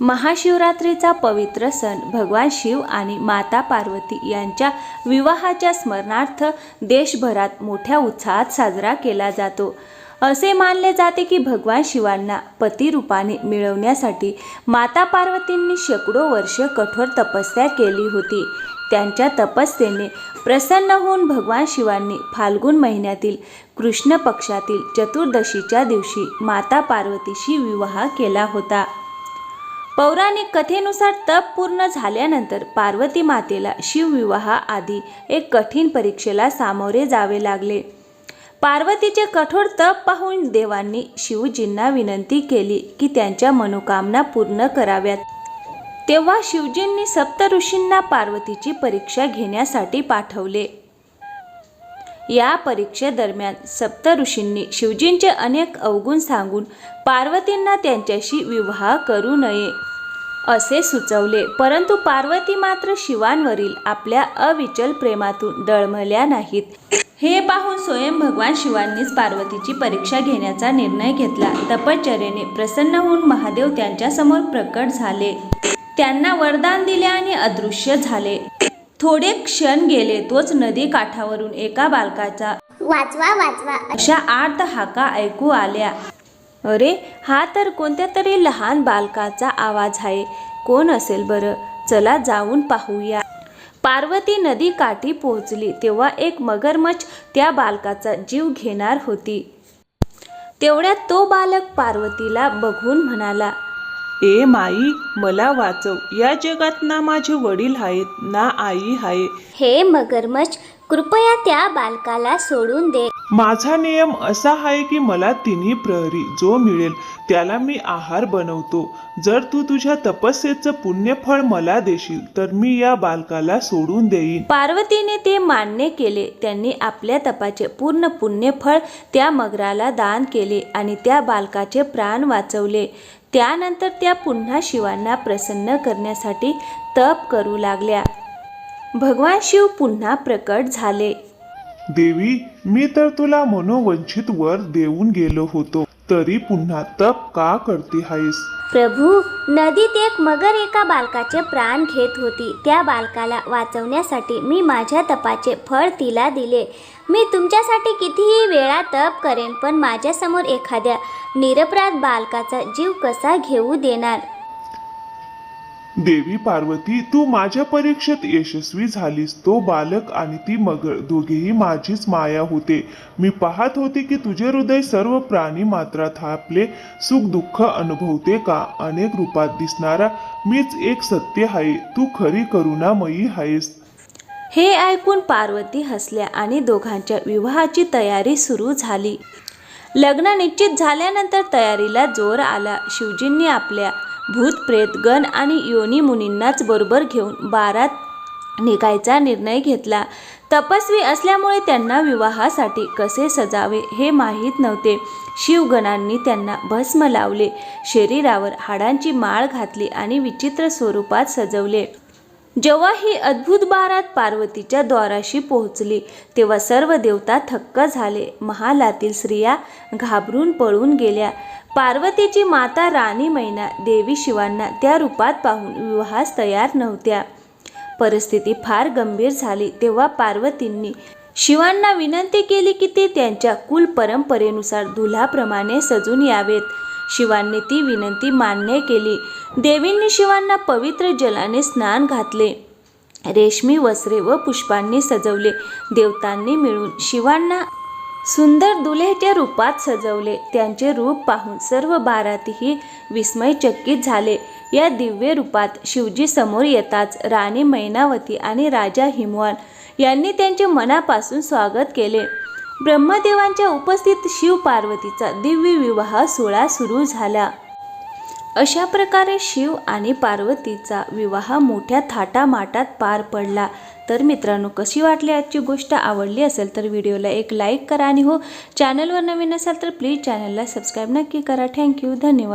महाशिवरात्रीचा पवित्र सण भगवान शिव आणि माता पार्वती यांच्या विवाहाच्या स्मरणार्थ देशभरात मोठ्या उत्साहात साजरा केला जातो। असे मानले जाते की भगवान शिवांना पती रूपाने मिळवण्यासाठी माता पार्वतींनी शेकडो वर्ष कठोर तपस्या केली होती। त्यांच्या तपस्येने प्रसन्न होऊन भगवान शिवांनी फाल्गुन महिन्यातील कृष्ण पक्षातील चतुर्दशीच्या दिवशी माता पार्वतीशी विवाह केला होता। पौराणिक कथेनुसार तप पूर्ण झाल्यानंतर पार्वती मातेला शिवविवाहाआधी एक कठीण परीक्षेला सामोरे जावे लागले। पार्वतीचे कठोर तप पाहून देवांनी शिवजींना विनंती केली की त्यांच्या मनोकामना पूर्ण कराव्यात। तेव्हा शिवजींनी सप्तऋषींना पार्वतीची परीक्षा घेण्यासाठी पाठवले। या परीक्षेदरम्यान सप्तऋषींनी शिवजींचे अनेक अवगुण सांगून पार्वतींना त्यांच्याशी विवाह करू नये असे सुचवले, परंतु पार्वती मात्र शिवांवरील आपल्या अविचल प्रेमातून डळमळल्या नाहीत। हे पाहून स्वयं भगवान शिवांनीच पार्वतीची परीक्षा घेण्याचा निर्णय घेतला। तपश्चर्येने प्रसन्न होऊन महादेव त्यांच्यासमोर प्रकट झाले, त्यांना वरदान दिले आणि अदृश्य झाले। थोडे क्षण गेले तोच नदी काठावरून एका बालकाचा वाचवा वाचवा अशा आर्त हाका ऐकू आल्या। अरे, हा तर कोणत्या तरी लहान बालकाचा आवाज आहे। कोण असेल बरं? चला जाऊन पाहूया। पार्वती नदी काठी पोहोचली तेव्हा एक मगरमच्छ त्या बालकाचा जीव घेणार होती। तेवढ्यात तो बालक पार्वतीला बघून म्हणाला, ए माई, मला वाचव। या जगात ना माझे वडील आहेत ना आई आहे। हे मगरमच्छ, कृपया त्या बालकाला सोडून दे। माझा नियम असा आहे की मला तिन्ही प्रहरी जो मिळेल त्याला मी आहार बनवतो। जर तू तुझ्या तपस्येचं पुण्यफळ मला देशील तर मी या बालकाला सोडून देईन। पार्वतीने ते मान्य केले। त्यांनी आपल्या तपाचे पूर्ण पुण्यफळ त्या मगराला दान केले आणि त्या बालकाचे प्राण वाचवले। त्यानंतर त्या पुन्हा शिवांना प्रसन्न करण्यासाठी तप करू लागल्या। भगवान शिव पुन्हा प्रकट झाले। देवी, मी तर तुला मनोवंचित वर देऊन गेलो होतो, तरी पुन्हा तप का करते आहेस? प्रभू, नदीत एक मगर एका बालकाचे प्राण घेत होती। त्या बालकाला वाचवण्यासाठी मी माझ्या तपाचे फळ तिला दिले। मी तुमच्यासाठी कितीही वेळा तप करेन, पण माझ्यासमोर एखाद्या निरपराध बालकाचा जीव कसा घेऊ देणार? देवी पार्वती, तू माझ्या परीक्षेत यशस्वी झालीस। तो बालक आणि ती मगर दोघेही माझीच माया होते। मी पाहत होते की तुझे हृदय सर्व प्राणी मात्रात आपले सुख दुःख अनुभवते का? अनेक रूपात दिसणारा मीच एक सत्य आहे। तू खरी करुणामयी आहेस। हे ऐकून पार्वती हसल्या आणि दोघांच्या विवाहाची तयारी सुरू झाली। लग्न निश्चित झाल्यानंतर तयारीला जोर आला। शिवजींनी आपल्या भूत प्रेत गण आणि योनी मुनींनाच बरोबर घेऊन बारात निघायचा निर्णय घेतला। तपस्वी असल्यामुळे त्यांना विवाहासाठी कसे सजावे हे माहीत नव्हते। शिवगणांनी त्यांना भस्म लावले, शरीरावर हाडांची माळ घातली आणि विचित्र स्वरूपात सजवले। जेव्हा ही अद्भुत बारात पार्वतीच्या द्वाराशी पोहोचली तेव्हा सर्व देवता थक्क झाले। महालातील स्त्रिया घाबरून पळून गेल्या। पार्वतीची माता राणी मैना देवी शिवांना त्या रूपात पाहून विवाहास तयार नव्हत्या। परिस्थिती फार गंभीर झाली तेव्हा पार्वतींनी शिवांना विनंती केली की ते त्यांच्या कुल परंपरेनुसार दुल्हाप्रमाणे सजून यावेत। शिवांनी ती विनंती मान्य केली। देवींनी शिवांना पवित्र जलाने स्नान घातले, रेशमी वस्त्रे व पुष्पांनी सजवले। देवतांनी मिळून शिवांना सुंदर दुल्हेच्या रूपात सजवले। त्यांचे रूप पाहून सर्व बारातीही विस्मयचकित झाले। या दिव्य रूपात शिवजी समोर येताच राणी मैनावती आणि राजा हिमवान यांनी त्यांचे मनापासून स्वागत केले। ब्रह्मदेवांच्या उपस्थित शिव पार्वतीचा दिव्य विवाह सोहळा सुरू झाला। अशा प्रकारे शिव आणि पार्वतीचा विवाह मोठ्या थाटामाटात पार पडला। तर मित्रांनो, कशी वाटली आजची गोष्ट? आवडली असेल तर व्हिडिओला एक लाईक करा आणि हो, चॅनलवर नवीन असाल तर प्लीज चॅनलला सबस्क्राईब नक्की करा। थँक्यू, धन्यवाद।